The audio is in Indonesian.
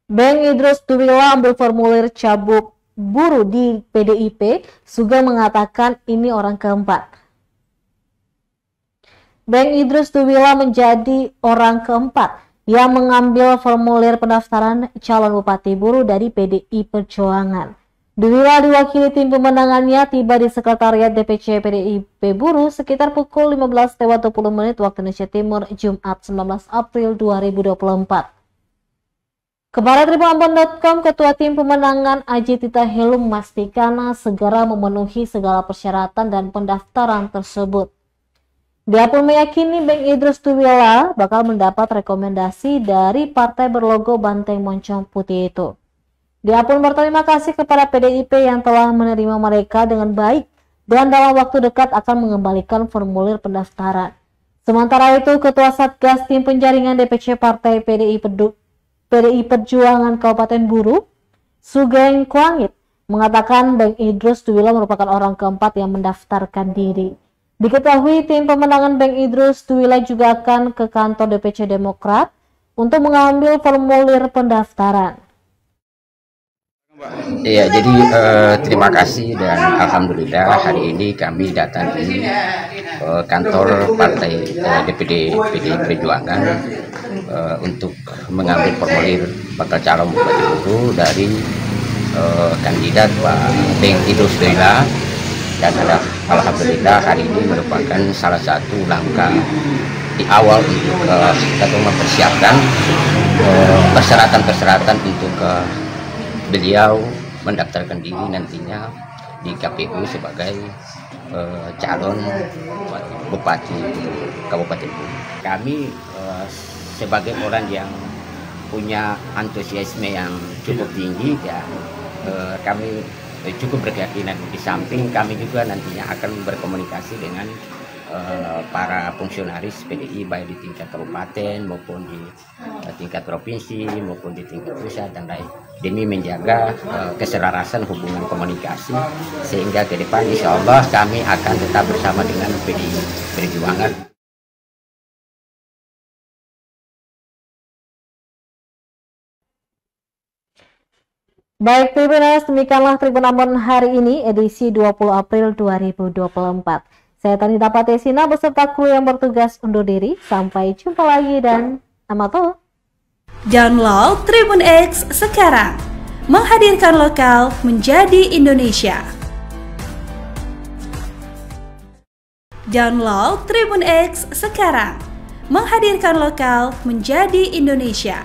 Beng Idrus Tuwila ambil formulir cabut buruh di PDIP, Sugeng mengatakan ini orang keempat. Beng Idrus Tuwila menjadi orang keempat yang mengambil formulir pendaftaran calon bupati buruh dari PDI Perjuangan. Tuwila diwakili tim pemenangannya tiba di sekretariat DPC PDIP Buruh sekitar pukul 15.20 waktu Indonesia Timur, Jumat 19 April 2024. Kepada tribunambon.com, Ketua Tim Pemenangan Aji Tita Helu memastikan segera memenuhi segala persyaratan dan pendaftaran tersebut. Dia pun meyakini Beng Idrus Tuwila bakal mendapat rekomendasi dari partai berlogo banteng moncong putih itu. Dia pun berterima kasih kepada PDIP yang telah menerima mereka dengan baik dan dalam waktu dekat akan mengembalikan formulir pendaftaran. Sementara itu, Ketua Satgas Tim Penjaringan DPC Partai PDI Perjuangan Kabupaten Buruh, Sugeng Kuangit, mengatakan Beng Idrus Tuwila merupakan orang keempat yang mendaftarkan diri. Diketahui tim pemenangan Beng Idrus Tuwila juga akan ke kantor DPC Demokrat untuk mengambil formulir pendaftaran. Iya, jadi terima kasih dan alhamdulillah hari ini kami datang di kantor partai DPD PDI Perjuangan untuk mengambil formulir bakal calon bupati buruh dari kandidat Pak Beng Idrus Tuwila, dan alhamdulillah hari ini merupakan salah satu langkah di awal untuk kita mempersiapkan persyaratan untuk beliau mendaftarkan diri nantinya di KPU sebagai calon bupati Kabupaten Buruh. Kami sebagai orang yang punya antusiasme yang cukup tinggi, ya kami cukup berkeyakinan. Di samping kami juga nantinya akan berkomunikasi dengan para fungsionaris PDI baik di tingkat kabupaten maupun di tingkat provinsi maupun di tingkat pusat dan lain, demi menjaga keselarasan hubungan komunikasi sehingga ke depan insya Allah kami akan tetap bersama dengan PDI Perjuangan. Baik Tribuners, demikianlah Tribun Ambon hari ini edisi 20 April 2024. Saya Tanita Patesina beserta kru yang bertugas undur diri. Sampai jumpa lagi dan amato. Download Tribun X sekarang. Menghadirkan lokal menjadi Indonesia. Download Tribun X sekarang. Menghadirkan lokal menjadi Indonesia.